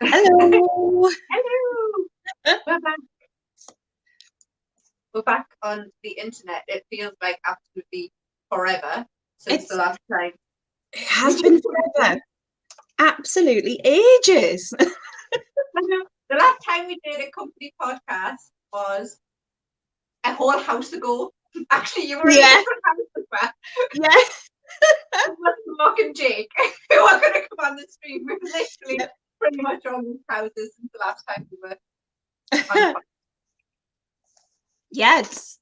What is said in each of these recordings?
Hello. Hello. We're back. We're back on the internet. It feels like absolutely forever since the last time. It has been forever. Absolutely ages. I know. The last time we did a company podcast was a whole house ago. Actually, you were in a different house as well. Yes. Mark and Jake, who are going to come on the stream. We've literally pretty much on houses since the last time we were on. Yeah, it's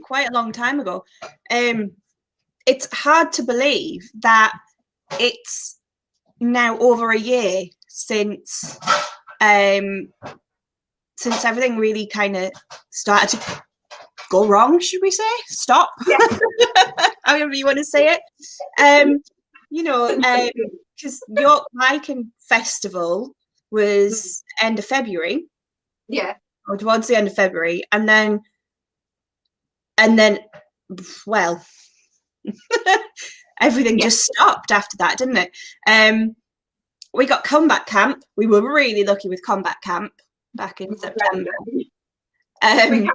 quite a long time ago. It's hard to believe that it's now over a year since everything really kind of started to go wrong, should we say? Stop. Yeah. However you want to say it. Because York Viking Festival was end of February. Yeah. Or towards the end of February. And then well, everything just stopped after that, didn't it? We got Combat Camp. We were really lucky with Combat Camp back in September. We had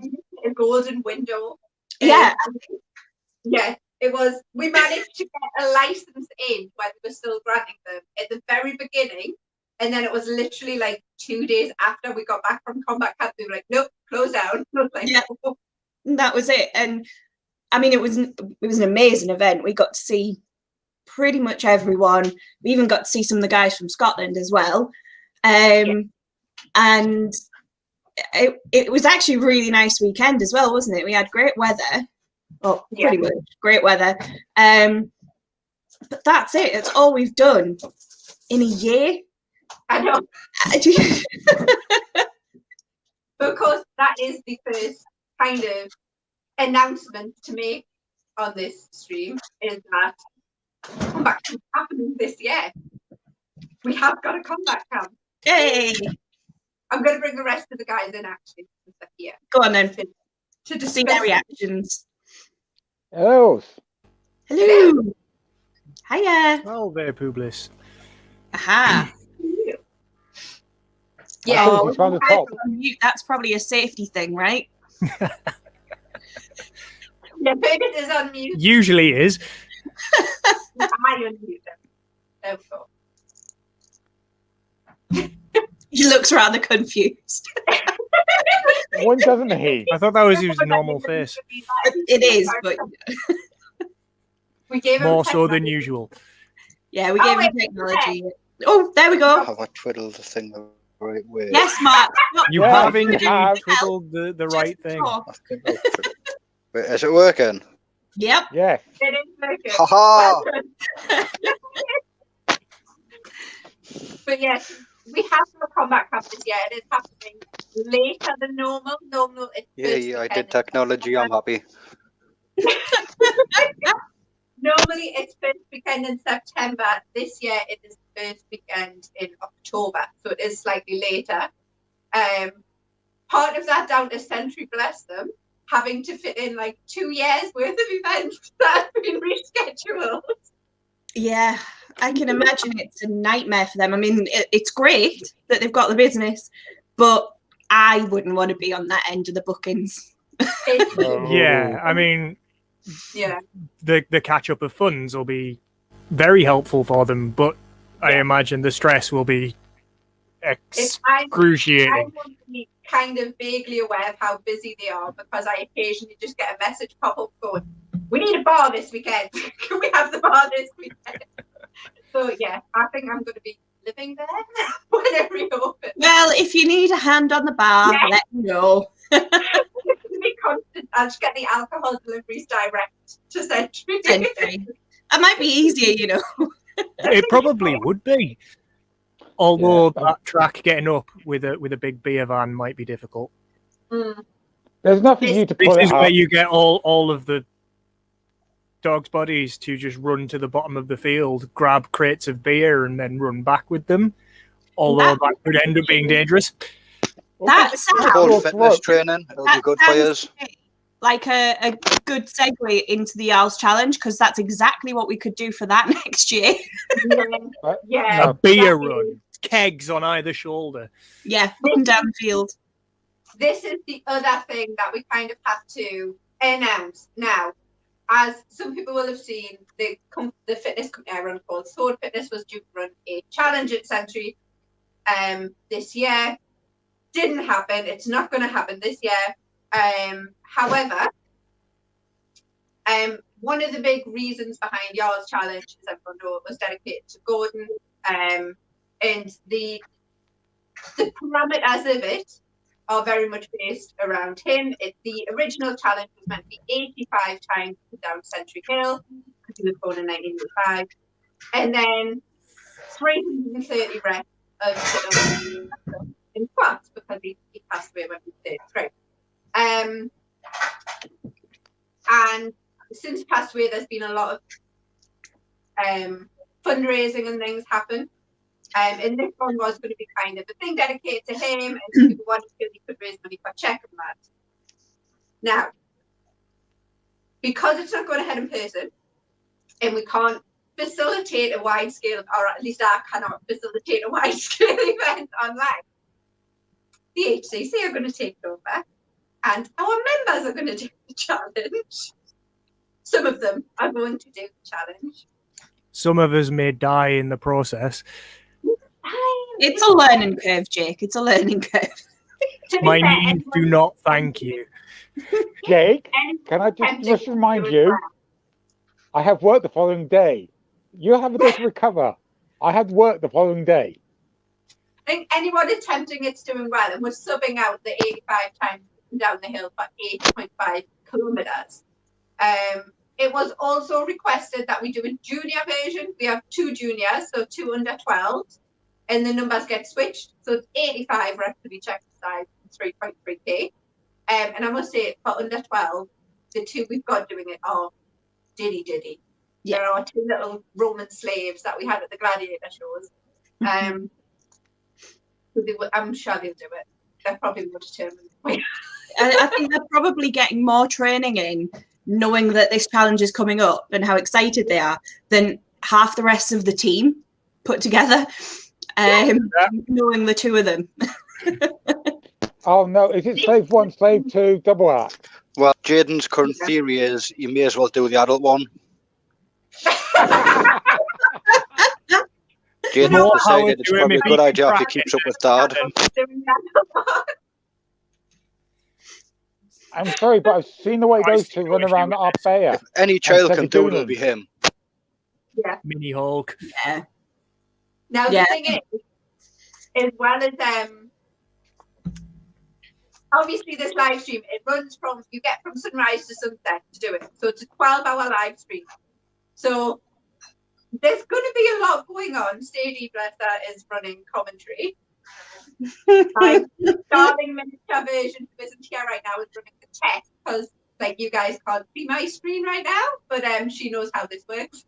a golden window. Yeah. Yeah, it was. We managed to get a license in when they were still granting them at the very beginning. And then it was literally like 2 days after we got back from Combat Camp. They were like, nope, close down. Oh. That was it. And I mean, it was an amazing event. We got to see pretty much everyone. We even got to see some of the guys from Scotland as well. And it was actually a really nice weekend as well, wasn't it? We had great weather. Well, pretty much great weather. But that's it. It's all we've done in a year. I know. But of course, that is the first kind of announcement to make on this stream is that Combat Camp happening this year. We have got a Combat Camp. Yay! I'm going to bring the rest of the guys in actually. Here. Go on then. To see their reactions. Hello. Hello. Hiya. Well, there, Publis. Aha. Yeah. That's probably a safety thing, right? Yeah, Fergus is on mute. Usually is. I unmute them. There we go. He looks rather confused. One doesn't he? I thought that was his normal face. It is, but we gave him more so than usual. Yeah, we gave him technology. Oh, there we go. Have I twiddled the thing the right way? Yes, Mark. You have indeed twiddled the right thing. Wait, is it working? Yep. Yeah. It is working. Ha But yes, we have no Combat Camp this year. It is happening later than normal. Yeah, I did technology. I'm happy. Normally it's first weekend in September. This year it is first weekend in October, so it is slightly later. Part of that down to Century, bless them, having to fit in like 2 years worth of events that have been rescheduled. Yeah, I can imagine it's a nightmare for them. I mean, it's great that they've got the business, but I wouldn't want to be on that end of the bookings. Yeah, I mean, the catch up of funds will be very helpful for them, but I imagine the stress will be excruciating. I want to be kind of vaguely aware of how busy they are because I occasionally just get a message pop up going, we need a bar this weekend. Can we have the bar this weekend? So yeah, I think I'm going to be living there whenever you open. Well, if you need a hand on the bar, let me know. Be constant. I'll just get the alcohol deliveries direct to Century. That might be easier, you know. It probably would be. Although that track getting up with a big beer van might be difficult. There's nothing you to put This is it where up. you get all of the dogs' bodies to just run to the bottom of the field, grab crates of beer, and then run back with them. Although that could end up being dangerous. That It's called fitness training. It'll be good for you. Like a good segue into the Owls Challenge, because that's exactly what we could do for that next year. Yeah. A beer run. kegs on either shoulder. Yeah, up and down the field. This is the other thing that we kind of have to announce now. As some people will have seen, the fitness company I run called Sword Fitness was due to run a challenge at Century this year. Didn't happen. It's not going to happen this year. However, one of the big reasons behind y'all's challenge, as everyone knows, was dedicated to Gordon. And the parameters of it are very much based around him. The original challenge was meant to be 85 times down Century Hill, because he was born in 1985. And then 330 reps of in squats, because he passed away when he was 33. And since he passed away, there's been a lot of fundraising and things happen. And this one was going to be kind of a thing dedicated to him, and people wanted to feel he could raise money for Check and that. Now, because it's not going ahead in person, and we can't facilitate a wide scale, or at least I cannot facilitate a wide scale event online, the HCC are going to take it over, and our members are going to do the challenge. Some of them are going to do the challenge. Some of us may die in the process. It's a learning curve, Jake. It's a learning curve. My knees do not thank you. Jake, can I just remind you, I have work the following day. You have a day to recover. I had work the following day. I think anyone attempting it's doing well, and we're subbing out the 85 times down the hill for 8.5 kilometers. It was also requested that we do a junior version. We have 2 juniors, so 2 under 12, and the numbers get switched. So it's 85 reps to each exercise, 3.3k. And I must say, for under 12, the 2 we've got doing it are diddy. Yeah. There are 2 little Roman slaves that we had at the gladiator shows. So I'm sure they'll do it. They're probably more determined. I think they're probably getting more training in, knowing that this challenge is coming up and how excited they are, than half the rest of the team put together, knowing the 2 of them. Oh no, is it slave 1, slave 2, double act? Well, Jaden's current theory is you may as well do the adult one. Jaden's decided it's probably a good idea if he keeps up with Dad. I'm sorry, but I've seen the way those 2 run around our fair. If any child can do it, it'll be him. Yeah. Mini Hulk. Yeah. Now the thing is, as well as obviously this live stream, it runs from, you get from sunrise to sunset to do it. So it's a 12-hour live stream. So there's going to be a lot going on. Stady Blesser is running commentary. My darling miniature version who isn't here right now is running the test, because you guys can't see my screen right now, but she knows how this works.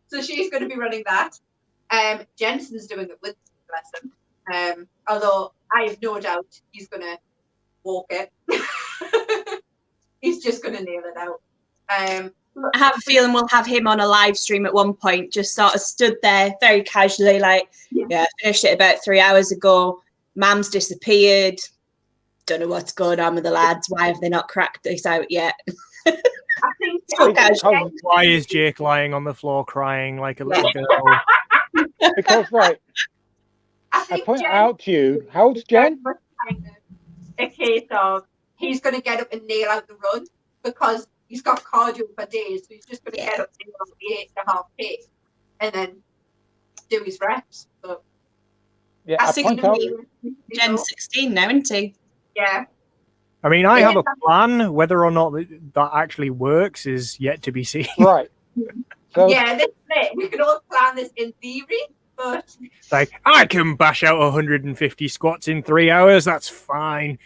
So she's going to be running that. Jensen's doing it with Blesser. Although I have no doubt he's going to walk it. He's just going to nail it out. I have a feeling we'll have him on a live stream at one point, just sort of stood there very casually, finished it about 3 hours ago. Mam's disappeared. Don't know what's going on with the lads. Why have they not cracked this out yet? I think So casual. Why is Jake lying on the floor crying like a little girl? Because, right, I point out to you, how old's Jen? Kind of a case of he's going to get up and nail out the run, because he's got cardio for days, so he's just going to get up and nail out the 8.5k and then do his reps. So Yeah, I I think point out, Jen's 16 now, isn't he? Yeah. I mean, I have a plan. Whether or not that actually works is yet to be seen. right. So, Yeah, this is it. We can all plan this in theory, but I can bash out 150 squats in 3 hours. That's fine.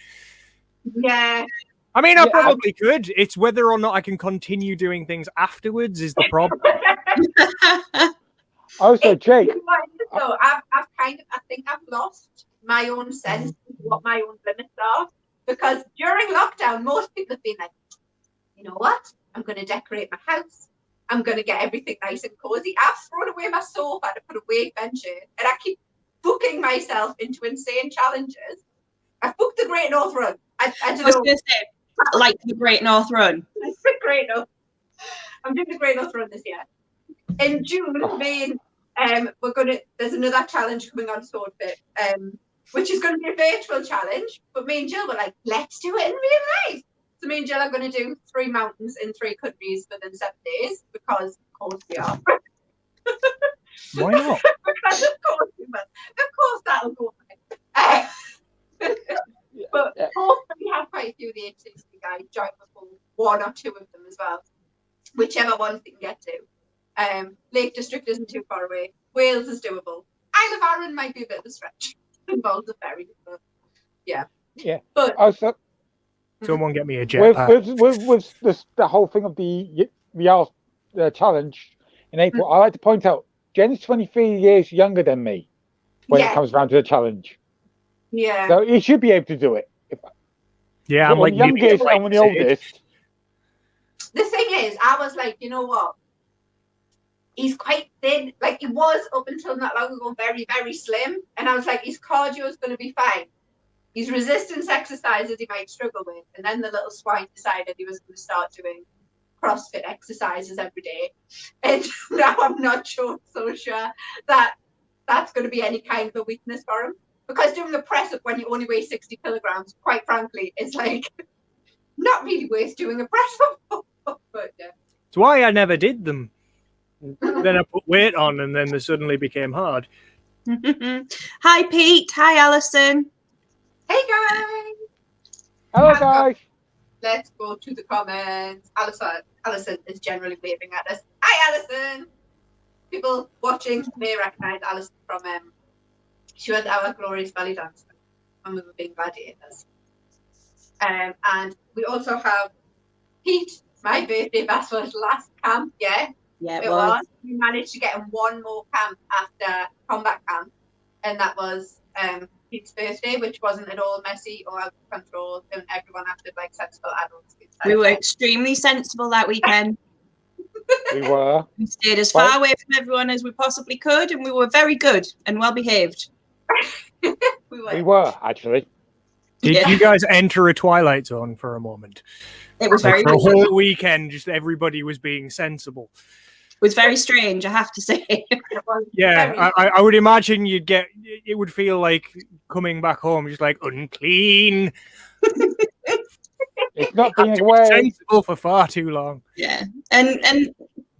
yeah. I mean, I probably could. It's whether or not I can continue doing things afterwards is the problem. also, Jake, So I think I've lost my own sense of what my own limits are, because during lockdown, most people have been like, you know what? I'm going to decorate my house. I'm going to get everything nice and cozy. I've thrown away my sofa to put a weight bench in, and I keep booking myself into insane challenges. I've booked the Great North Run. I I don't was know. going to say, like the Great North Run. The Great North. I'm doing the Great North Run this year. In June, me and there's another challenge coming on Swordfit, which is going to be a virtual challenge. But me and Jill were like, let's do it in real life. So me and Jill are going to do 3 mountains in 3 countries within 7 days because, of course, we are. Why not? Because of course we will. Of course that'll go fine. But hopefully we have quite a few of the 860 guys join before 1 or 2 of them as well. Whichever ones they can get to. Lake District isn't too far away. Wales is doable. Isle of Arran might be a bit of a stretch. Involves a ferry, but yeah. Yeah. But Also, Someone get me a with, jetpack. with this, the whole thing of the challenge in April, I like to point out Jen's 23 years younger than me when it comes around to the challenge. Yeah. So he should be able to do it. Yeah, I'm one like of the youngest and one of the oldest. The thing is, I was like, you know what? He's quite thin. Like, he was up until not long ago very, very slim. And I was like, his cardio is going to be fine. His resistance exercises he might struggle with. And then the little swine decided he was going to start doing CrossFit exercises every day. And now I'm not so sure that that's going to be any kind of a weakness for him. Because doing a press up when you only weigh 60 kilograms, quite frankly, is like not really worth doing a press up. But yeah. It's why I never did them. Then I put weight on and then they suddenly became hard. Hi, Pete. Hi, Alison. Hey guys. Hello, guys. Let's go to the comments. Alison is generally waving at us. Hi, Alison. People watching may recognize Alison from she was our glorious belly dancer when we were being gladiators. And we also have Pete. My birthday bash was last camp, yeah. Yeah, It was. We managed to get in 1 more camp after combat camp, and that was Pete's birthday, which wasn't at all messy or out of control, and everyone acted like sensible adults. We were extremely sensible that weekend. We were. We stayed as far away from everyone as we possibly could, and we were very good and well behaved. We were, actually. Did you guys enter a Twilight Zone for a moment? It was very the whole weekend, just everybody was being sensible. It was very strange, I have to say. Yeah, I would imagine it would feel like coming back home, just like unclean. It's not being away. Sensible for far too long. Yeah, and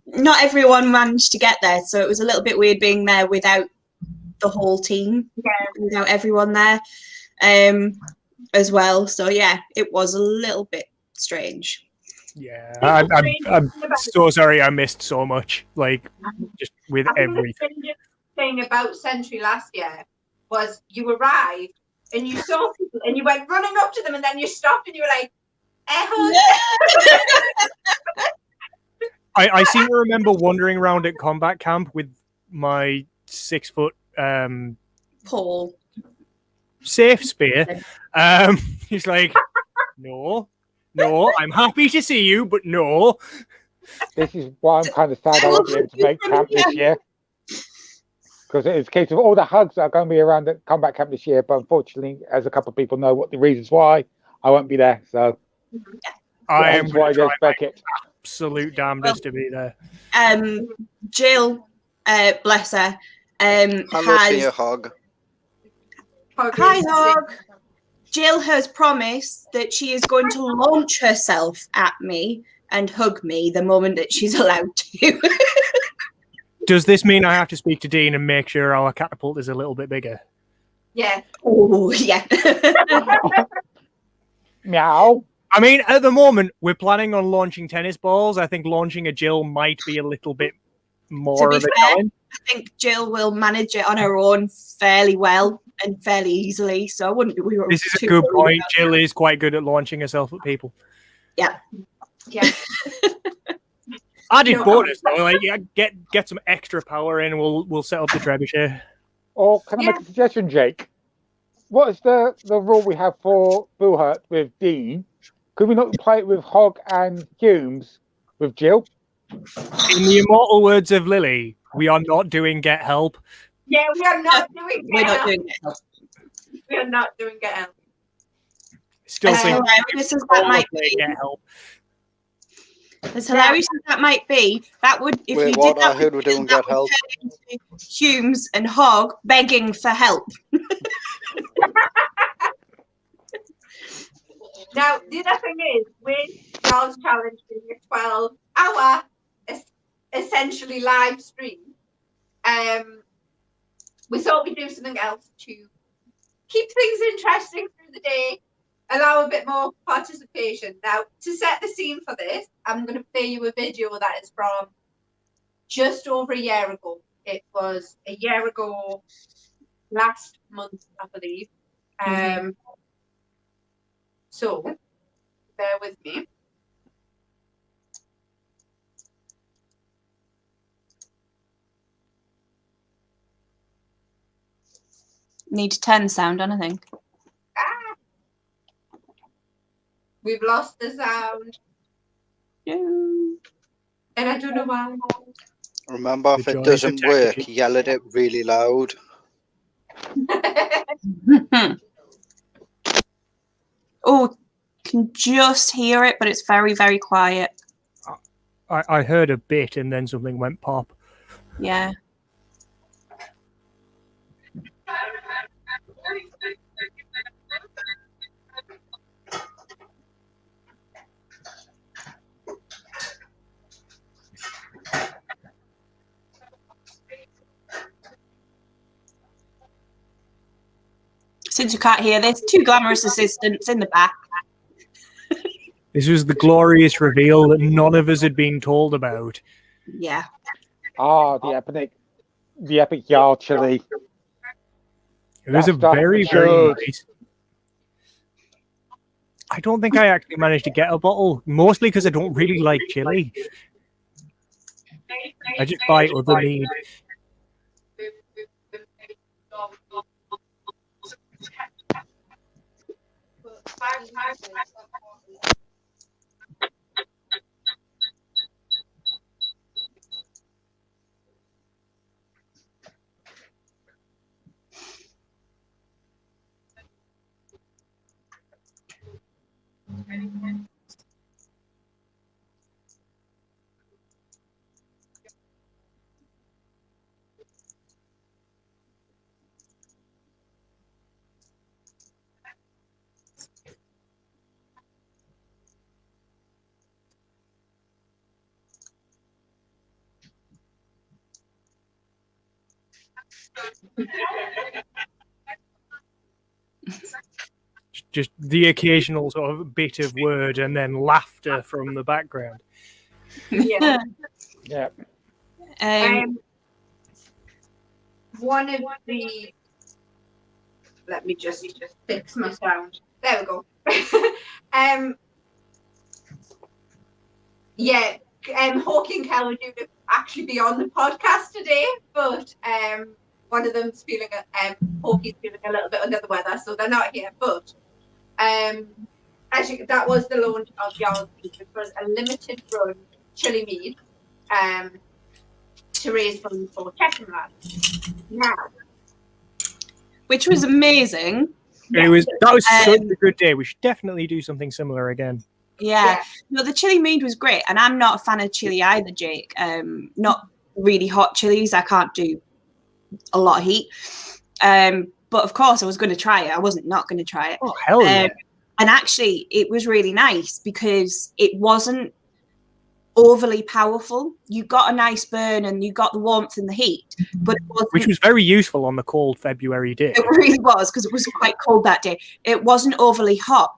not everyone managed to get there, so it was a little bit weird being there without the whole team, without everyone there, as well. So yeah, it was a little bit strange. Yeah, I'm so sorry. I missed so much, like just with everything. The thing about Century last year was you arrived and you saw people and you went running up to them and then you stopped and you were like, I seem to remember wandering around at combat camp with my 6 foot Paul safe spear. He's like, no, I'm happy to see you, but no. This is why I'm kind of sad I won't be able to make camp this year. Because it's a case of all the hugs that are going to be around at combat camp this year, but unfortunately, as a couple of people know what the reasons why, I won't be there. So I am why there's Beckett. Absolute damnedest to be there. Jill, bless her, Hello to you, Hog. Hi, Hog. Jill has promised that she is going to launch herself at me and hug me the moment that she's allowed to. Does this mean I have to speak to Dean and make sure our catapult is a little bit bigger? Yeah. Oh, yeah. Meow. I mean, at the moment, we're planning on launching tennis balls. I think launching a Jill might be a little bit more of a challenge. I think Jill will manage it on her own fairly well and fairly easily. So I wouldn't. This is a good point. Jill is quite good at launching herself at people. Yeah. Yeah. Added bonus though, like get some extra power in. We'll set up the trebuchet. Or can I make a suggestion, Jake? What is the rule we have for Bullhurt with Dean? Could we not play it with Hog and Humes with Jill? In the immortal words of Lily, we are not doing get help. Yeah, we are not doing We're not Get doing it. Help. We are not doing Get Help. Still As think hilarious as that might be, Get Help. as hilarious as that might be, that would if Wait, you what? did that, I heard we're doing Get Help. turn into Humes and Hogg begging for help. Now, the other thing is, with Y'all's Challenge being a 12-hour, essentially live stream, we thought we'd do something else to keep things interesting through the day, allow a bit more participation. Now, to set the scene for this, I'm going to play you a video that is from just over a year ago. It was a year ago, last month, I believe. So, bear with me. Need to turn the sound on, I think. We've lost the sound, and I don't know why. Remember, The if it joys of doesn't work, technology. yell at it really loud. Oh, can just hear it, but it's very, very quiet. I heard a bit and then something went pop. Yeah. Since you can't hear this, two glamorous assistants in the back. This was the glorious reveal that none of us had been told about. Yeah. Ah, the epic Jarl chili. It was That a stuff very, was very good. nice. I don't think I actually managed to get a bottle, mostly because I don't really like chili. I just buy other mead. Just the occasional sort of bit of word and then laughter from the background. Yeah. Yeah. One of the, let me just fix my sound. There we go. Yeah, Hawke and Kel were due to actually be on the podcast today, but one of them's feeling, Hawke's feeling a little bit under the weather, so they're not here. But actually, that was the launch of Y'all's Mead, which was a limited run chili mead to raise funds for Checkenlad. Now, Which was amazing. That was such a good day. We should definitely do something similar again. Yeah. No, the chili mead was great. And I'm not a fan of chili either, Jake. Not really hot chilies. I can't do a lot of heat. But of course I was going to try it. I wasn't not going to try it. Oh, hell yeah. And actually it was really nice because it wasn't overly powerful. You got a nice burn and you got the warmth and the heat, but it wasn't, Which was very useful on the cold February day. it really was, because it was quite cold that day. It wasn't overly hot.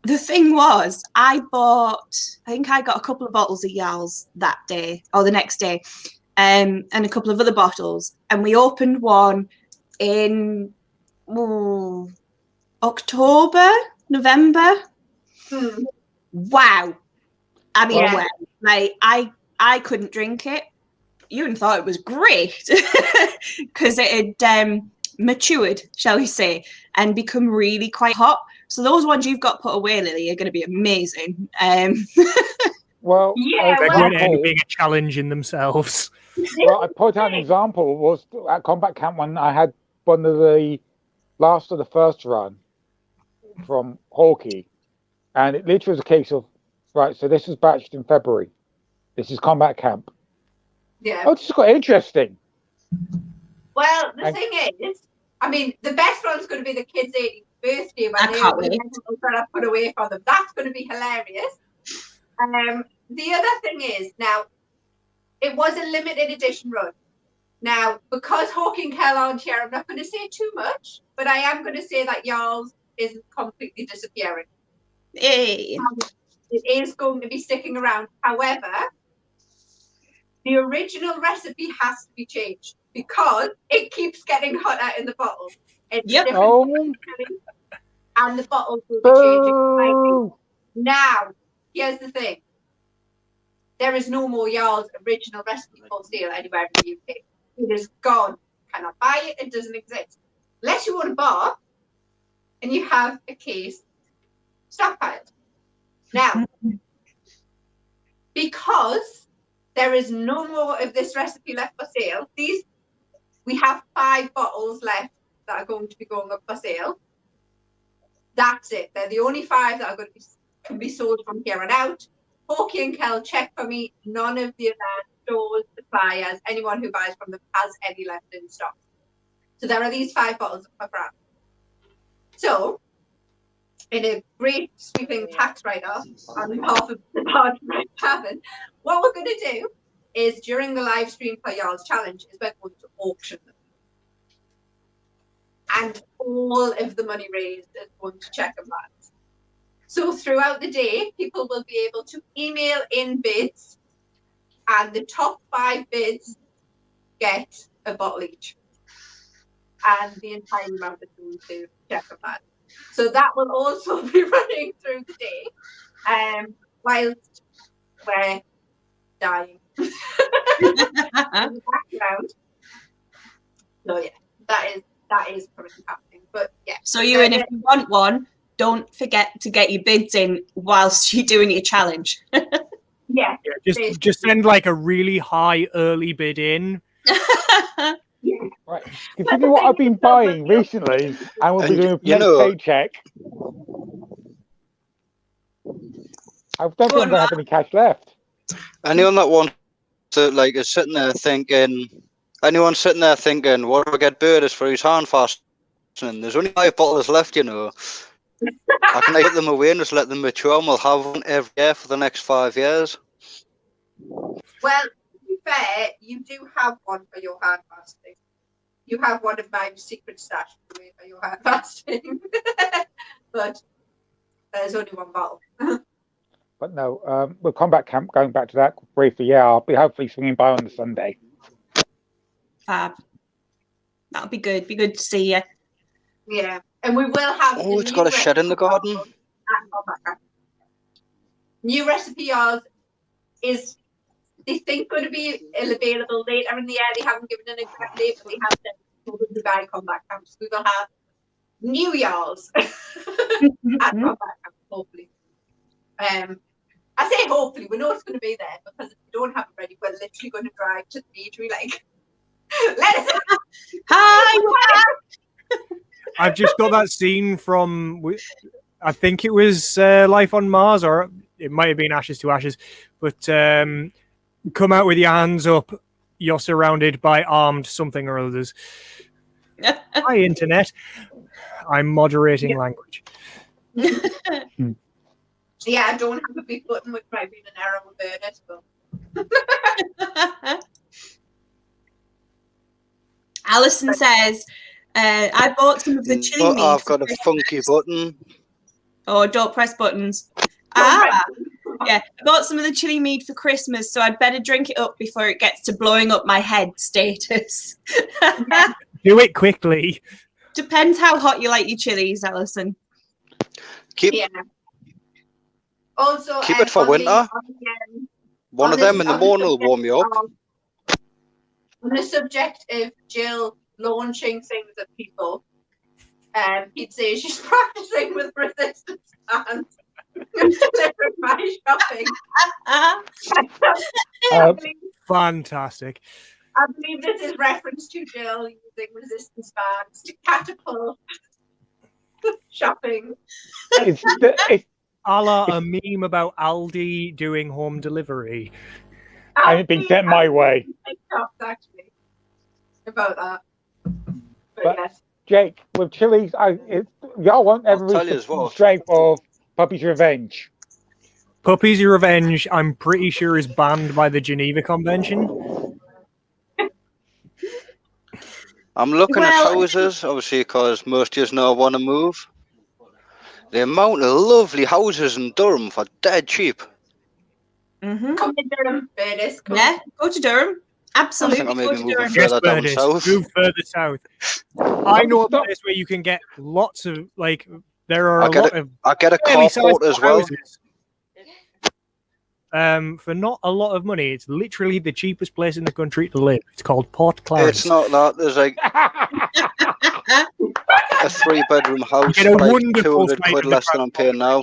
The thing was, I think I got a couple of bottles of Jarl's that day or the next day, and a couple of other bottles, and we opened one in October, November. Wow. I mean, Yeah. well, like I couldn't drink it. Ewan thought it was great because it had matured, shall we say, and become really quite hot. So those ones you've got put away, Lily, are going to be amazing. Well, Yeah, as They well- won't end up example, being a challenge in themselves. well, I put out an example was at combat camp when I had one of the last of the first run from Hawkeye, and it literally was a case of right. So this was batched in February. This is combat camp. Yeah. Oh, this got interesting. Well, the And- thing is, I mean, the best one's going to be the kids' 18th birthday I when they can't open wait. the that I put away for them. That's going to be hilarious. The other thing is, now, it was a limited edition run. Now, because Hawk and Kel aren't here, I'm not going to say too much, but I am going to say that Jarls isn't completely disappearing. Hey. It is going to be sticking around. However, the original recipe has to be changed because it keeps getting hotter in the bottle. It's Yep. different Oh, and the bottles will be changing slightly. boo. Now, here's the thing. There is no more Jarl's original recipe for sale anywhere in the UK. It is gone. You cannot buy it. It doesn't exist. Unless you own a bar and you have a case stockpiled. Now, because there is no more of this recipe left for sale, we have 5 bottles left that are going to be going up for sale. That's it. They're the only 5 that are going to can be sold from here on out. Hawkeye and Kel, check for me. None of the other stores, suppliers, anyone who buys from them has any left in stock. So there are these 5 bottles of grab. So, in a great sweeping tax write-off on behalf of the Bargebrand Tavern, what we're going to do is during the live stream for Jarl's Challenge is we're going to auction them. And all of the money raised is going to check and balance. So throughout the day, people will be able to email in bids, and the top 5 bids get a bottle each. And the entire amount is going to check and balance. So that will also be running through the day, whilst we're dying in the background. So yeah, that is currently happening. But yeah. So Ewan, if you want one, don't forget to get your bids in whilst you're doing your challenge. Yeah. Yeah, just send like a really high early bid in. Right. Considering what I've been buying recently, and we'll be And, doing you next know- paycheck, I don't think I'm going to have any cash left. Anyone that wants to, like, is sitting there thinking, what do I get Burtis for his hand fastening? There's only 5 bottles left, you know. I can get them away and just let them mature, and we'll have one every year for the next 5 years. Well, to be fair, you do have one for your hand fasting. You have one of my secret stash for your hand fasting. But there's only one bottle. But no, with combat camp, going back to that briefly, yeah, I'll be hopefully swinging by on the Sunday. Fab. That'll be good. Be good to see you. Yeah. And we will have. Oh, it's got a shed in the garden. New recipe is they think going to be available later in the year. They haven't given an exact date, but they have said we'll be buying combat camps. We will have new Jarls at combat camp, hopefully. I say hopefully, we know it's going to be there because if we don't have it ready, we're literally going to drive to the beach. We like, let us. Hi. I've just got that scene from, I think it was Life on Mars, or it might have been Ashes to Ashes, but come out with your hands up. You're surrounded by armed something or others. Hi, internet. I'm moderating language. Yeah, I don't have a big button, which might be an error with Bernard, but Alison says, I bought some of the chili But meat. I've for got a Christmas." funky button. Oh, don't press buttons. right. Yeah, I bought some of the chili mead for Christmas, so I'd better drink it up before it gets to blowing up my head status. Do it quickly. Depends how hot you like your chilies, Alison. Keep yeah. Also, Keep it for on the- winter. on the, one on of the- them in the on morning will warm you up. On the subject of Jill launching things at people, he'd say she's practicing with resistance bands. Delivering my shopping. Ah, I believe, Fantastic. I believe this is reference to Jill using resistance bands to catapult shopping. It's it's A la a meme about Aldi doing home delivery. and it's been sent my way. TikToks actually about that. But But- yes. Jake, with Chili's, y'all won't ever I'll tell reach you as the well. strength of Puppy's Revenge. Puppy's Revenge, I'm pretty sure, is banned by the Geneva Convention. I'm looking at Well- houses, obviously, because most of you know want to move. The amount of lovely houses in Durham for dead cheap. mhm. Come to Durham, Berners. Come. Yeah, go to Durham. Absolutely, I think I may go be to moving Durham. further Yes, down Berners, south. move further south. I know a place where you can get lots of, like, there are I'll a get lot of I get a fairly carport as well. houses. For not a lot of money. It's literally the cheapest place in the country to live. It's called Port Clarence. It's not that. There's like a 3-bedroom house Get a for like wonderful 200 sight quid of the less than I'm paying now.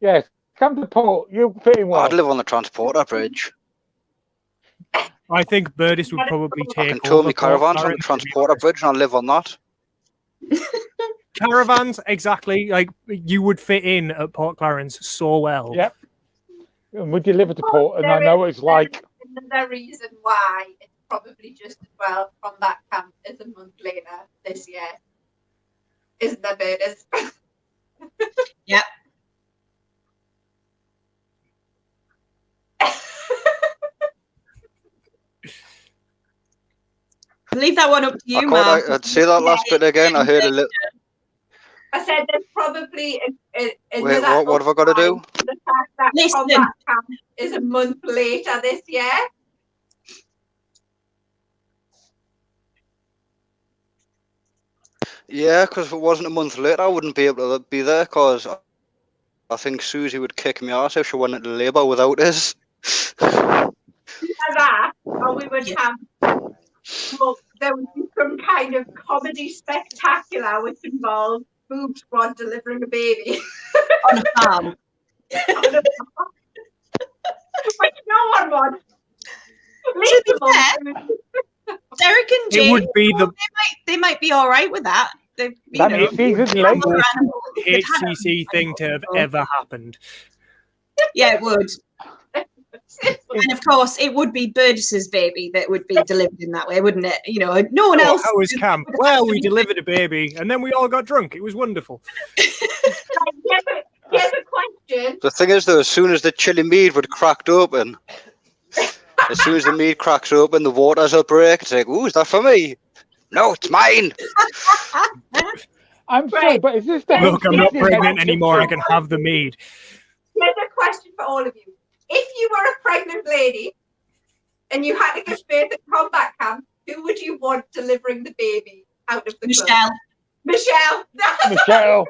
Yes, come to Port. You'll fit in well. I'd live on the transporter bridge. I think Burdis would probably I take can tow over my Port caravans on the Clarence, to be transporter honest. bridge and I'll live on that. Caravans, exactly. Like, you would fit in at Port Clarence so well. Yep. And we deliver to Port, and I know what it's like. Another reason why it's probably just as well from that camp as a month later this year. Isn't there, Berners? Yep. Leave that one up to you, Mark. I'd say that last bit again. I heard a little. I said there's probably Wait, what have I got to do? The fact that Listen. combat camp is a month later this year. Yeah, because if it wasn't a month later, I wouldn't be able to be there because I think Susie would kick me ass if she went into labour without us. Either that, or we would Yeah. have, well, there would be some kind of comedy spectacular which involved Boob Squad delivering a baby. On a farm. Which no one wants. To be Leave Derek and It Jane, would be the they might be all right with that. They, you That know, means season they late. have other animals. They've had HCC thing to have ever happened. Yeah, it would. And of course, it would be Burgess's baby that would be delivered in that way, wouldn't it? You know, no one Oh, else. how was camp? Well, we delivered a baby and then we all got drunk. It was wonderful. Here's a question. The thing is, though, as soon as the chili mead would cracked open, as soon as the mead cracks open, the waters will break. It's like, ooh, is that for me? No, it's mine. I'm sorry, but is this the Look, I'm not HCC pregnant next anymore. I picture? can have the mead. Here's a question for all of you. If you were a pregnant lady and you had to give birth at combat camp, who would you want delivering the baby out of the club? Michelle. Michelle. Michelle.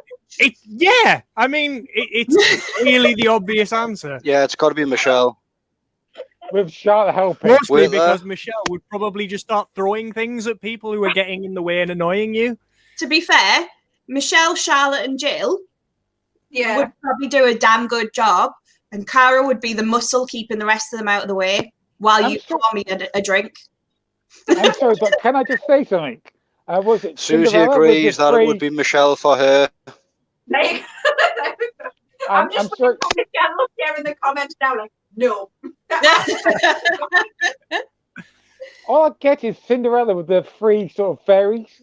Yeah, I mean, it's really the obvious answer. Yeah, it's got to be Michelle. With Charlotte helping. Mostly With, because Michelle would probably just start throwing things at people who are getting in the way and annoying you. To be fair, Michelle, Charlotte, and Jill Yeah. would probably do a damn good job, and Cara would be the muscle keeping the rest of them out of the way while I'm you sure- pour me a drink. I'm sorry, but can I just say something? Was it Susie Cinderella with agrees the that it three- would be Michelle for her. Like, I'm I'm just sorry. looking for Michelle up there in the comments now, like, no. All I get is Cinderella with the three sort of fairies.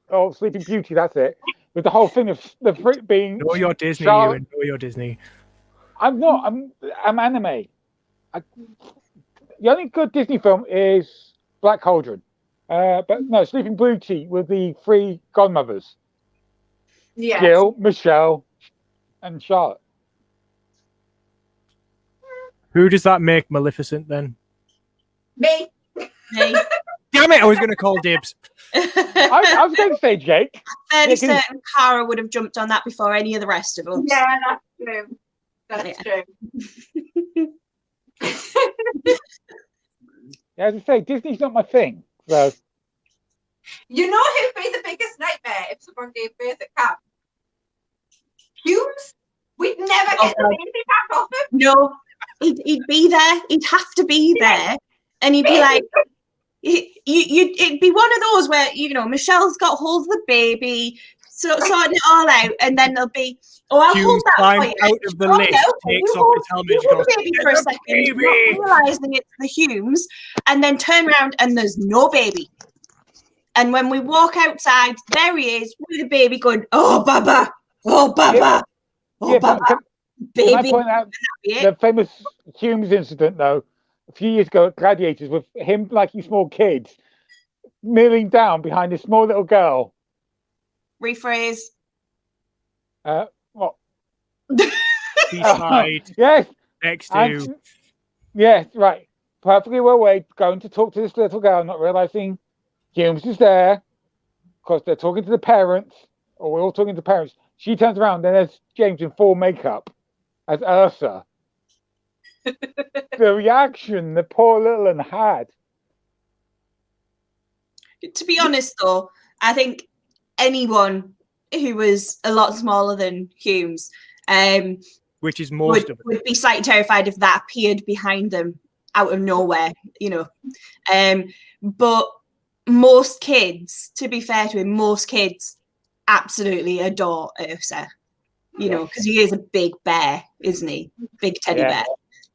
Oh, Sleeping Beauty, that's it. With the whole thing of the three being. Know your Disney, Charlotte- you know your Disney. I'm not. I'm anime. The only good Disney film is Black Cauldron. But no, Sleeping Beauty with the three godmothers: Yeah. Jill, Michelle, and Charlotte. Who does that make Maleficent then? Me. Hey. Damn it, I was going to call dibs. I was going to say Jake. Fairly Yeah, certain Cara would have jumped on that before any of the rest of us. Yeah, that's true. That's true. Yeah, as I say, Disney's not my thing. So You know who'd be the biggest nightmare if someone gave birth at camp? Hugh get the God. baby back off him. No, he'd be there. He'd have to be there, and he'd be like, it'd be one of those where Michelle's got hold of the baby, sorting it all out, and then there'll be, I'll Humes hold that for climbs you. out of the Oh, lift, no, takes you off hold- his helmet, you and hold goes, the baby for a "There's a second, baby!" not realizing it's the Humes, and then turn around and there's no baby. And when we walk outside, there he is with the baby going, "Oh, Baba, oh, Baba, oh, Yeah, Baba, but can I baby." point out the famous Humes incident, though, a few years ago at Gladiators, with him liking small kids, kneeling down behind this small little girl. Rephrase. What? Beside, Yes, next to. and, yes, right. Perfectly well way, going to talk to this little girl, not realizing Humes is there, because they're talking to the parents, or we're all talking to the parents. She turns around, then there's James in full makeup as Ursa. The reaction the poor little one had. To be honest, though, I think anyone who was a lot smaller than Humes Which is most of it. would be slightly terrified if that appeared behind them out of nowhere, But most kids, to be fair to him, most kids absolutely adore Ursa, because he is a big bear, isn't he? Big teddy Yeah. bear.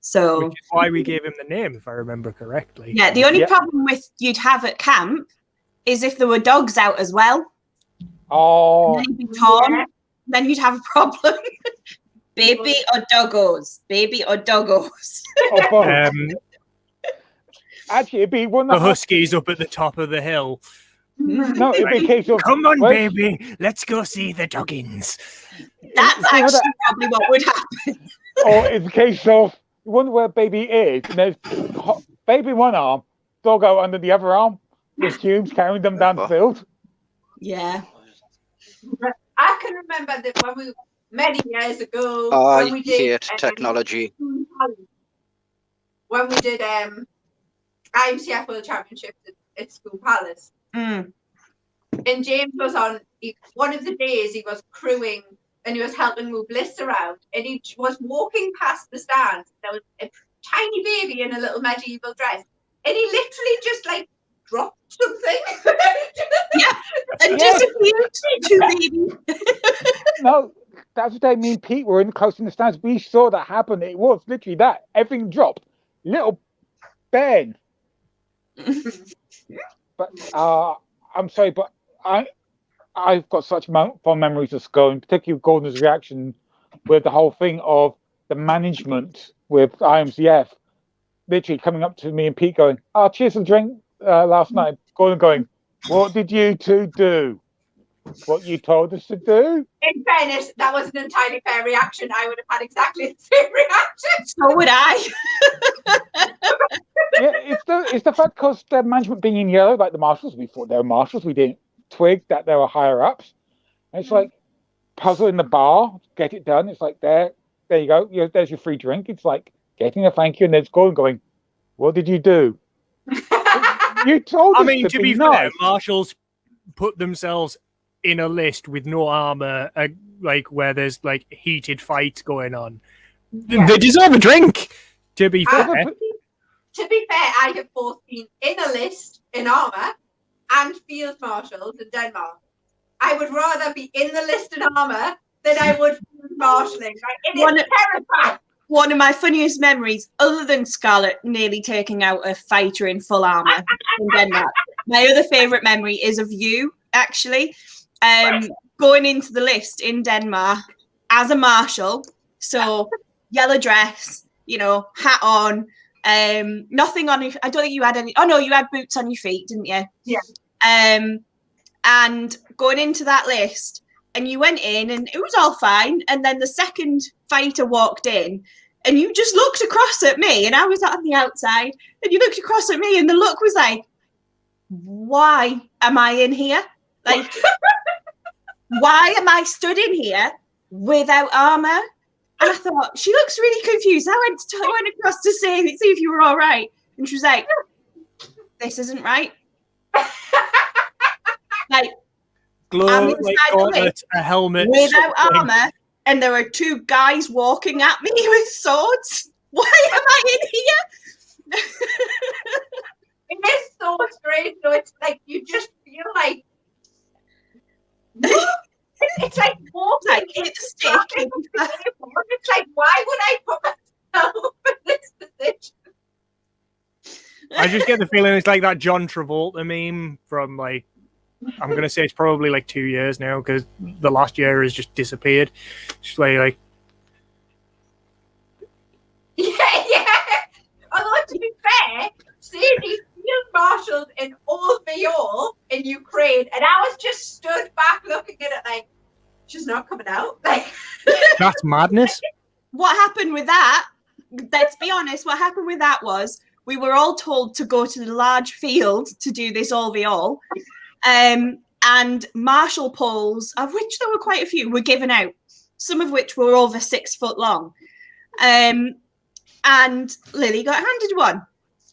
So Which is why we gave him the name, if I remember correctly. yeah, the only Yeah. problem you'd have at camp is if there were dogs out as well. Oh, Then you'd be torn. Yeah. Then you'd have a problem. Baby or doggos? Baby or doggos? oh, both. Um, Actually, it'd be one the of the Huskies up at the top of the hill. No, it'd be a case of Come on, where's- baby, let's go see the Duggins. That's See what actually that- probably what would happen. or it's a case of you wonder where baby is, and there's baby in one arm, doggo under the other arm, with Humes carrying them down the field. Yeah. I can remember that when we many years ago I when we did hate technology. when we did IMCF World Championships at School Palace, Mm. and James was on one of the days he was crewing and he was helping move lists around, and he was walking past the stands. There was a tiny baby in a little medieval dress, and he literally just like dropped something. And Yes. disappeared to baby. No, that's what I mean. Pete were in close in the stands. We saw that happen. It was literally that. Everything dropped. Little Ben. But I'm sorry, but I've got such fond memories of Skull, and particularly Gordon's reaction with the whole thing of the management with IMCF literally coming up to me and Pete going, "Oh, cheers for the drink last night." Gordon going, "What did you two do? What you told us to do?" In fairness, that was an entirely fair reaction. I would have had exactly the same reaction. So would I. Yeah, it's the fact because their management being in yellow, like the marshals, we thought they were marshals. We didn't twig that they were higher ups. And it's like puzzle in the bar, get it done. It's like there you go. There's your free drink. It's like getting a thank you, and then it's going, "What did you do? You told us I mean, to be fair, nice." marshals put themselves in a list with no armor, like where there's like heated fights going on. Yeah. They deserve a drink. To be fair, To be fair, I have both been in a list in armour and field marshals in Denmark. I would rather be in the list in armour than I would field marshalling. Like, it is terrifying. One of my funniest memories, other than Scarlett nearly taking out a fighter in full armor in Denmark, my other favorite memory is of you, actually, going into the list in Denmark as a marshal. So yellow dress, hat on, nothing on your, I don't think you had any. Oh no, you had boots on your feet, didn't you? Yeah. And going into that list, and you went in, and it was all fine. And then the second fighter walked in, and you just looked across at me, and I was on the outside, and you looked across at me, and the look was like, "Why am I in here? Like, why am I stood in here without armor?" And I thought, she looks really confused. I went across to see if you were all right. And she was like, "This isn't right." Like, I'm gloves, inside like the gauntlets, a helmet, without something. armor, and there are two guys walking at me with swords. Why am I in here? It is so strange, though. It's like you just feel like it's like walking. Like, hit the stick. It's like, why would I put myself in this position? I just get the feeling it's like that John Travolta meme from like, I'm gonna say it's probably like 2 years now because the last year has just disappeared. Just like Yeah. Although to be fair, seeing these field marshals in OVO in Ukraine, and I was just stood back looking at it like, she's not coming out. Like, that's madness. What happened with that? Let's be honest. What happened with that was we were all told to go to the large field to do this all. And marshal poles, of which there were quite a few, were given out. Some of which were over 6 foot long. And Lily got handed one.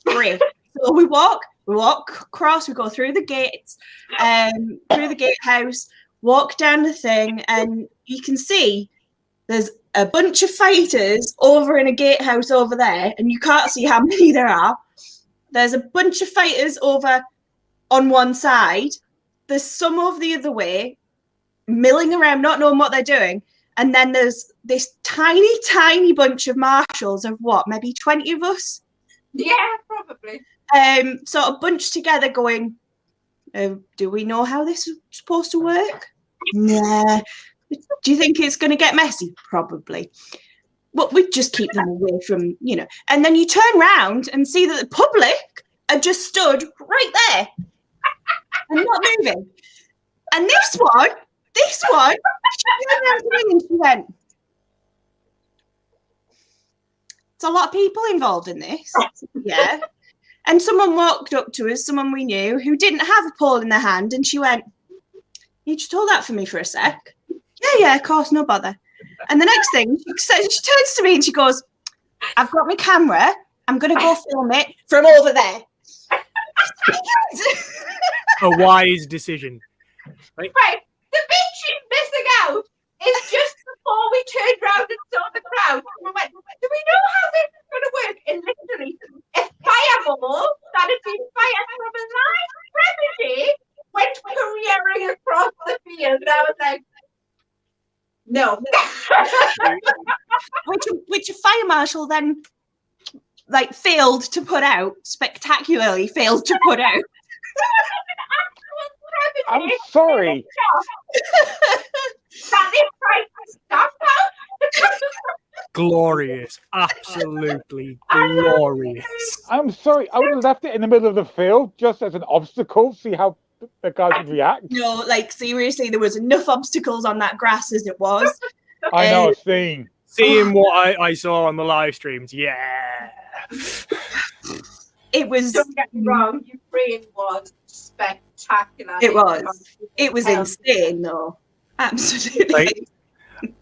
Great. So we walk across, we go through the gates, through the gatehouse, walk down the thing, and you can see there's a bunch of fighters over in a gatehouse over there, and you can't see how many there are. There's a bunch of fighters over on one side. There's some over the other way, milling around, not knowing what they're doing. And then there's this tiny, tiny bunch of marshals of what, maybe 20 of us? yeah, probably. Sort of bunched together going, do we know how this is supposed to work? Nah. Do you think it's going to get messy? Probably. But we just keep them away from, And then you turn around and see that the public are just stood right there and not moving. And this one, she turned around to me and she went, "It's a lot of people involved in this." Yeah. And someone walked up to us, someone we knew, who didn't have a pole in their hand, and she went, "You just hold that for me for a sec." Yeah, of course, no bother. And the next thing, she turns to me and she goes, "I've got my camera. I'm going to go film it from over there." A wise decision. Right. The bit she's missing out is just before we turned round and saw the crowd. We went, do we know how this is going to work? And literally, a fireball that had been fired from a live trebuchet went careering across the field. And I was like, no. which a fire marshal then failed to put out, spectacularly failed to put out. I'm sorry. That they tried to stop now. Glorious. Absolutely glorious. I'm sorry. I would have left it in the middle of the field just as an obstacle, see how the guys would react. No, seriously, there was enough obstacles on that grass as it was. I know, I've seen. Seeing what I saw on the live streams, yeah. It was. Don't get me wrong, Ukraine was spectacular. It was insane, though. Absolutely.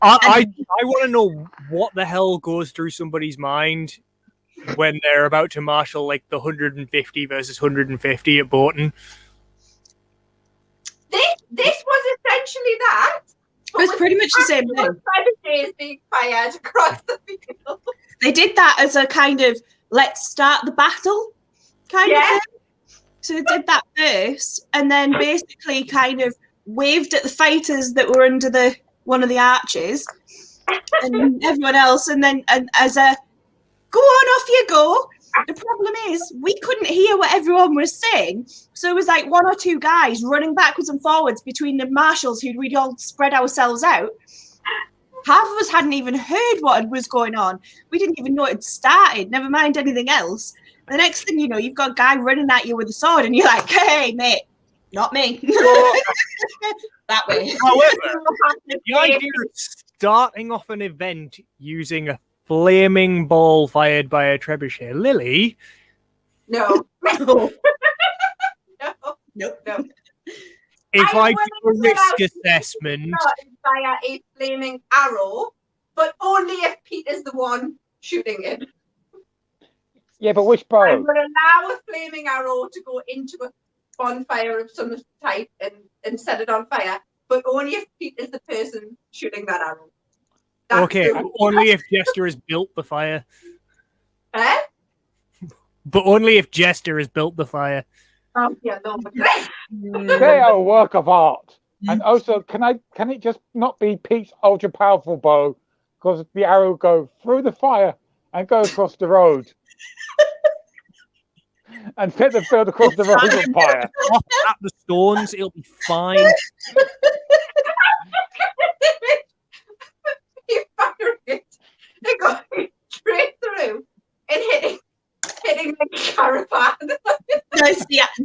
I want to know what the hell goes through somebody's mind when they're about to marshal like the 150 versus 150 at Bolton. This was essentially that. It was pretty much the same thing. Days being fired across the field. They did that as a kind of let's start the battle kind of thing. So they did that first, and then basically kind of waved at the fighters that were under one of the arches, and everyone else, and as a go on, off you go. The problem is we couldn't hear what everyone was saying, so it was like one or two guys running backwards and forwards between the marshals who we'd all spread ourselves out. Half of us hadn't even heard what was going on. We didn't even know it had started, never mind anything else. The next thing you know, you've got a guy running at you with a sword, and you're like, "Hey, mate, not me." That way. However, the idea of starting off an event using a flaming ball fired by a trebuchet, Lily. No. No. No. If I do a risk assessment, Fire a flaming arrow, but only if Pete is the one shooting it. Yeah, but which bow? I will allow a flaming arrow to go into a bonfire of some type and set it on fire, but only if Pete is the person shooting that arrow. That's Okay, the- only if Jester has built the fire. Eh? But only if Jester has built the fire. Oh, yeah, no. They are a work of art. And also, can it just not be Pete's ultra powerful bow? Because the arrow will go through the fire and go across the road. And set the field across the road on fire. Off at the stones, it'll be fine. You fire it. They're going straight through and hitting the caravan. No,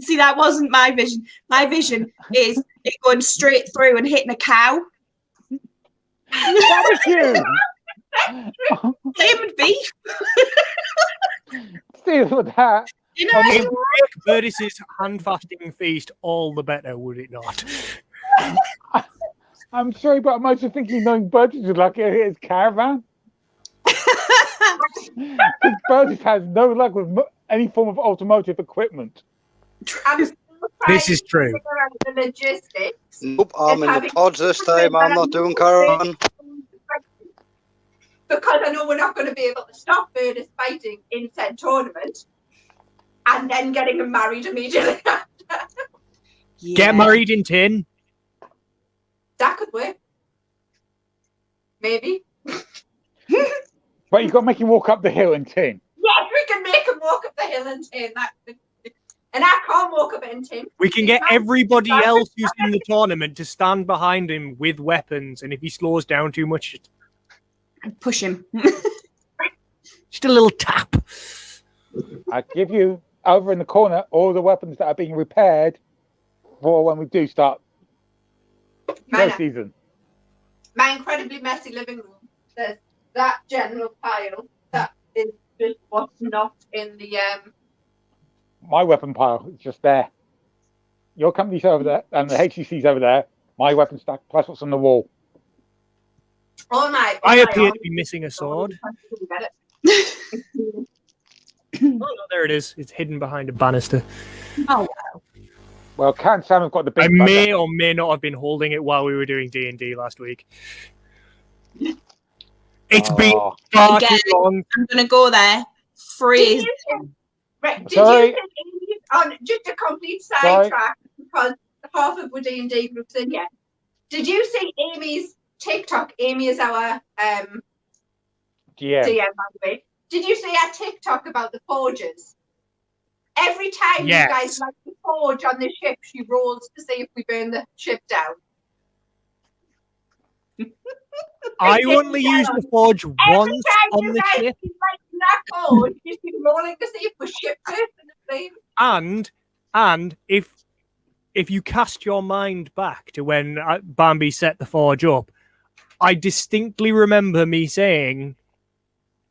see, that wasn't my vision. My vision is it going straight through and hitting a cow. Barbecue! Flamed beef. See with that. You know, It would make Burdis's hand fasting feast all the better, would it not? I'm sorry, but I'm also thinking knowing Burgess is like his caravan. Because Burgess has no luck with any form of automotive equipment. I'm still trying This is to true. figure out the logistics. Nope, I'm in the having- pods this time. I'm not doing caravan. Because I know we're not going to be able to stop Burdis fighting in said tournament and then getting him married immediately after. Get married in tin. That could work. Maybe. But you've got to make him walk up the hill in tin. Yes, we can make him walk up the hill in tin. And I can't walk up it in tin. We can get everybody else who's in the tournament to stand behind him with weapons, and if he slows down too much, Push him. just a little tap. I give you over in the corner all the weapons that are being repaired for when we do start show My, season. my incredibly messy living room. There's that general pile that is just what's not in the My weapon pile is just there. Your company's over there, and the HCC's over there. My weapon stack plus what's on the wall. all night. I appear to be missing a sword. Oh, no, there it is. It's hidden behind a banister. Oh, Well, Cat and Sam have got the big I bugger. may or may not have been holding it while we were doing D&D last week. It's been Oh, far Again. too long. I'm gonna go there. Freeze. Right, did Sorry. you think Amy, on just a complete Sorry. sidetrack because half of the D&D groups in yet? Did you see Amy's TikTok? Amy is our GM. DM, by the way. Did you see our TikTok about the forges? Every time Yes. you guys like to forge on the ship, she rolls to see if we burn the ship down. I only used the forge Every once time on you the guys ship, keep lighting that forge, you keep rolling to see if the ship burns in the flame. and if you cast your mind back to when Bambi set the forge up, I distinctly remember me saying,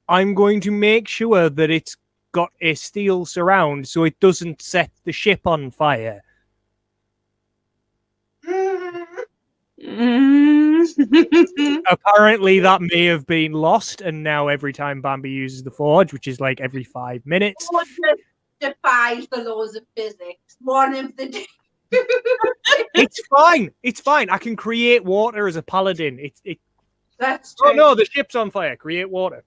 I'm going to make sure that it's got a steel surround so it doesn't set the ship on fire. Mm. Apparently that may have been lost, and now every time Bambi uses the forge, which is like every 5 minutes, Forge defies the laws of physics. One of the it's fine. It's fine. I can create water as a paladin. That's true. Oh no, the ship's on fire. Create water.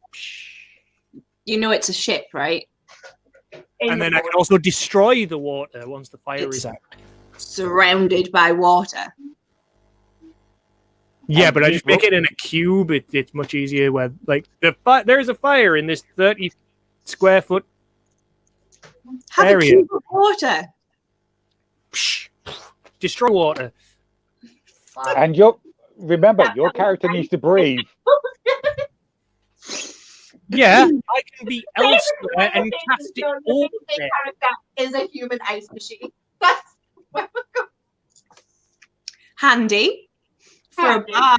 You know it's a ship, right? In And the then I forge. can also destroy the water once the fire It's- is out. Surrounded by water. Yeah, And but I just people- make it in a cube. It's much easier where, like, there's a fire in this 30 square foot. Have Area. a cube of water. Psh, destroy water. And remember, your character needs to breathe. Yeah, I can be elsewhere and cast it over The there. character is a human ice machine. That's where we're going. Handy for a Handy. bar.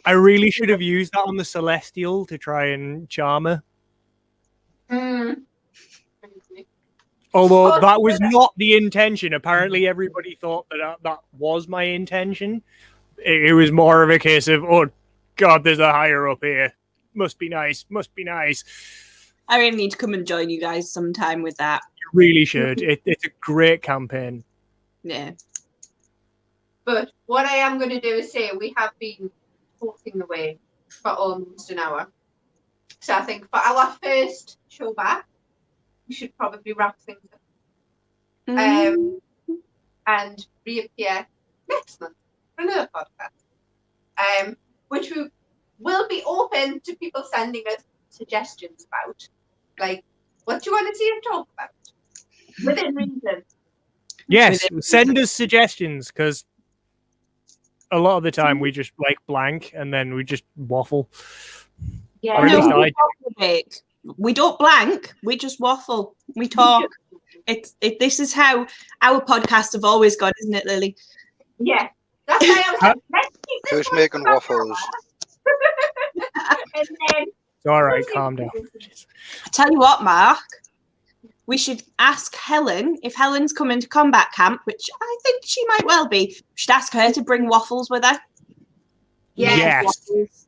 I really should have used that on the Celestial to try and charm her. Mm. Although Oh, that was not the intention. Apparently, everybody thought that was my intention. It was more of a case of, oh, God, there's a higher up here. Must be nice. Must be nice. I really need to come and join you guys sometime with that. You really should. It's a great campaign. Yeah. But what I am going to do is say we have been talking away for almost an hour. So I think for our first show back, we should probably wrap things up and reappear next month for another podcast, which we will be open to people sending us suggestions about. Like, what do you want to see us talk about? Within reason. Yes, send us suggestions, because a lot of the time we just like blank and then we just waffle. Yeah. Or at least I do. We don't blank. We just waffle. We talk. This is how our podcasts have always gone, isn't it, Lily? Yeah. That's why I was like, let's keep this Who's one making for waffles? and then It's all right, calm down. I tell you what, Mark. We should ask Helen if Helen's coming to combat camp, which I think she might well be. We should ask her to bring waffles with her. Yes. Waffles.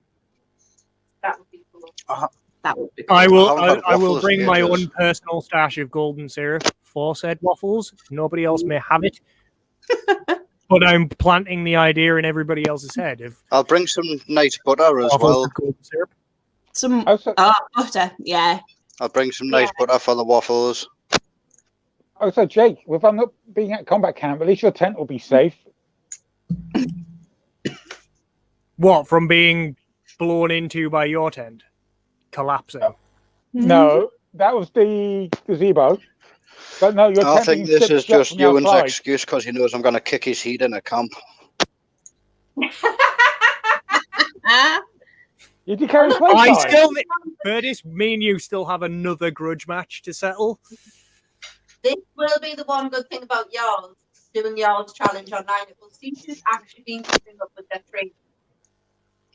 that would be cool. That would be cool. I I will. haven't had I will waffles bring in my ages. own personal stash of golden syrup for said waffles. Nobody else may have it. But I'm planting the idea in everybody else's head of I'll bring some nice butter as waffles well. with golden syrup. Some Also, butter, yeah. I'll bring some nice butter for the waffles. also, Jake, with not being at combat camp, at least your tent will be safe. What, from being blown into by your tent? Collapsing. No, that was the gazebo. But no, your I tent think being this stripped is shut just from the Ewan's outside. excuse because he knows I'm going to kick his heat in a camp. Ah, You do carry I playtime. still, Curtis, me and you still have another grudge match to settle. This will be the one good thing about y'all doing y'all's challenge online. It will see who's actually been keeping up with their training.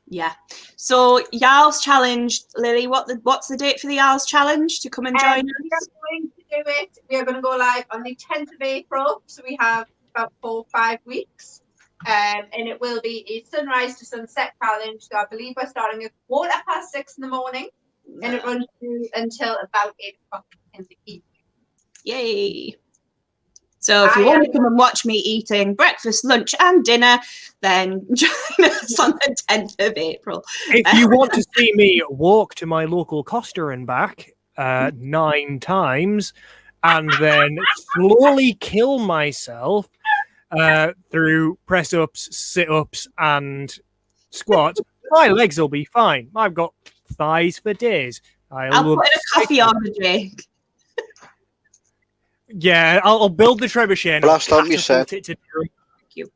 yeah. So Yarl's challenge, Lily. What's the date for the Yarl's challenge to come and join We are us? going to do it. We are going to go live on the 10th of April. So we have about 4 or 5 weeks. And it will be a sunrise to sunset challenge. So I believe we're starting at 6:15 in the morning. And it runs through until about 8 o'clock in the evening. Yay! So if you want to come and watch me eating breakfast, lunch, and dinner, then join us on the 10th of April. If you want to see me walk to my local Costa and back 9 times and then slowly kill myself through press-ups, sit-ups, and squats, my legs will be fine. I've got thighs for days. I'll put in a coffee order, Jake. Yeah, I'll build the trebuchet. and I'll Blast out your catapult set. it to Durham. Thank you.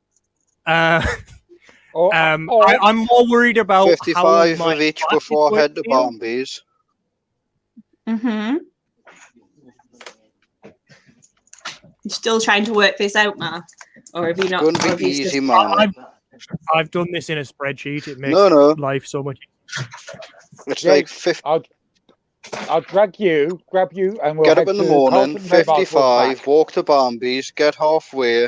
Or, I'm more worried about 55 how my of each back is before going head to to feel. Barnby's. Mm-hmm. You still trying to work this out, Mark? Or have you not? Going or to have be you easy, just- man. I've done this in a spreadsheet. It makes No. life so much. It's Jake, like 50. I'll grab you, and we'll Get head up in the to morning, Carlton Mobiles, we'll 55, back. walk to Barnby's, get halfway.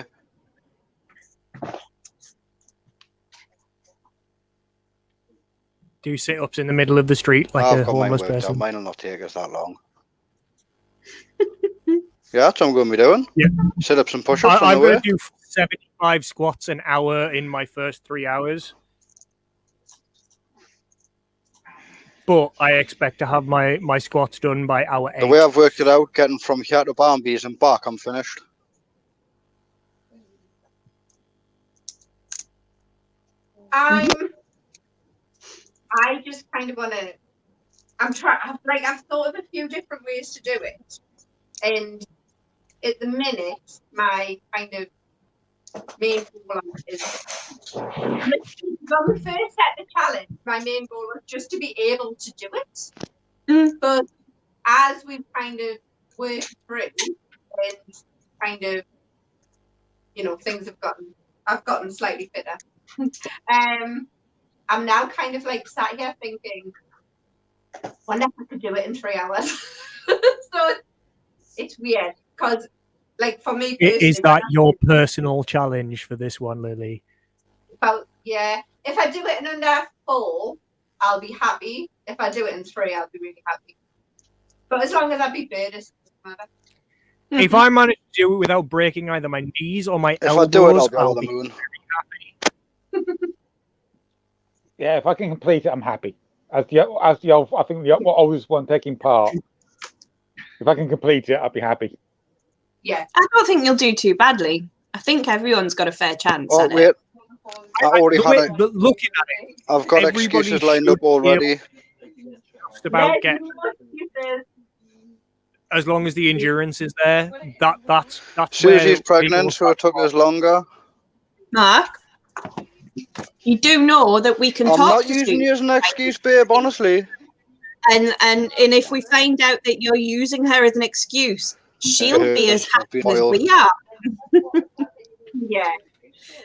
Do sit-ups in the middle of the street like I've a got mine homeless worked out. person. Mine will not take us that long. Yeah, that's what I'm going to be doing. Yeah. Sit-ups and push-ups on I'm the way. going to do 75 squats an hour in my first 3 hours. But I expect to have my squats done by hour 8. The way I've worked it out, getting from here to Barnby's and back, I'm finished. I just kind of want to. I've thought of a few different ways to do it, and at the minute, my kind of main goal on it is when we first set the challenge. My main goal was just to be able to do it, but as we've kind of worked through and kind of, things I've gotten slightly fitter. I'm now kind of like sat here thinking, wonder if I could do it in 3 hours. So it's weird because, like, for me, Is that your personal challenge for this one, Lily? Well, yeah. If I do it in under 4, I'll be happy. If I do it in 3, I'll be really happy. But as long as I beat Bird, it doesn't matter. If I manage to do it without breaking either my knees or my If I do it, elbows, I'll be over I'll the be moon. very happy. Yeah, if I can complete it, I'm happy. As the I think the oldest one taking part. If I can complete it, I'll be happy. Yeah. I don't think you'll do too badly. I think everyone's got a fair chance Oh at wait, it. I already had it. But looking at it, I've got everybody excuses lined up should be able- already. just about There's get no excuses. as long as the endurance is there. That's Susie's where pregnant, people- so it took us longer. Mark, you do know that we can I'm talk not to using Susie, you as an excuse, babe. Honestly. and if we find out that you're using her as an excuse, she'll be as I've been happy as loyal. we are. Yeah.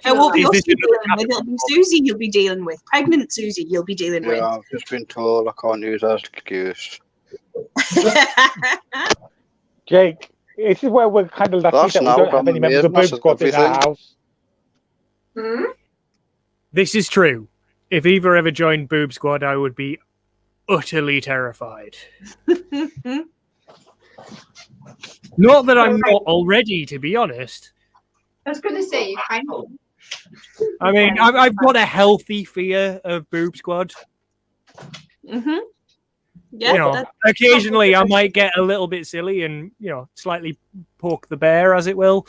It won't be Is us this you're another dealing with, it'll be Susie you'll be dealing with. Pregnant Susie you'll be dealing Yeah, I've just been told I can't use that as an excuse. with. Jake, this is where we're kind of lucky That's that we now don't have gone any members of amazed Boob Squad in our everything. house. Hmm? This is true. If Eva ever joined Boob Squad, I would be utterly terrified. Not that I'm not already, to be honest. I was going to say, you kind of. I mean, I've got a healthy fear of Boob Squad. Mhm. Yeah, You know, that's- occasionally I might get a little bit silly and, you know, slightly poke the bear, as it were,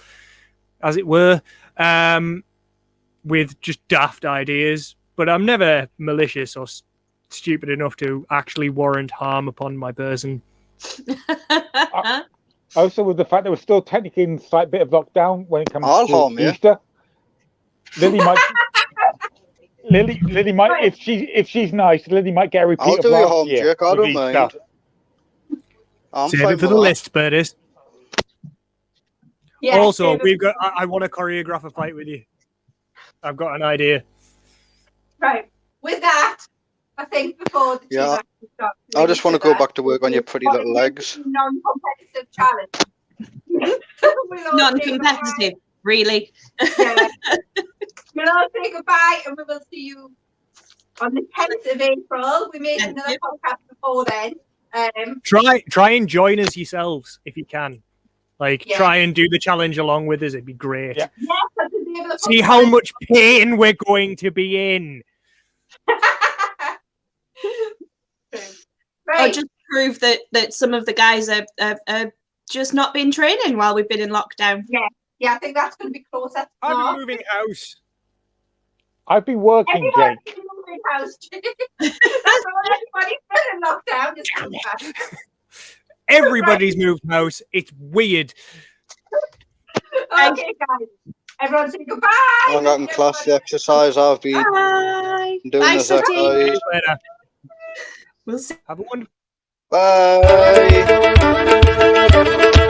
with just daft ideas. But I'm never malicious or stupid enough to actually warrant harm upon my person. Also, with the fact that we're still technically in a slight bit of lockdown when it comes I'll to harm you. Easter, Lily might. Lily might, if she's nice, Lily might get a repeat I'll of do your last home, year. Jake. I with don't Easter. mind. I'm Save fine it for with the that. list, Bertis. Yeah, Also, David- we've got. I want to choreograph a fight with you. I've got an idea. Right. With that, I think before the two Yeah. actually start I just want to go together, back to work on your pretty little legs. Non-competitive challenge. We'll all say Non-competitive, really. goodbye. Yeah. We'll all say goodbye, and we will see you on the 10th of April. We made Thank another you. podcast before then. Try and join us yourselves if you can. Like, Yeah. try and do the challenge along with us. It'd be great. Yeah. Yes, I can be able to See put how my- much pain we're going to be in. Or Right. just prove that some of the guys are just not been training while we've been in lockdown. Yeah, I think that's going to be closer. I'm Mark. moving house. I've been working, Everyone's Jake. in the house. That's all everybody's been in lockdown. Just come back. Everybody's moved house. It's weird. Okay, guys. Everyone say goodbye. I've gotten class the exercise. I've been Bye. doing Bye, this Sooty. exercise. Later. We'll see. Have a wonderful. Bye.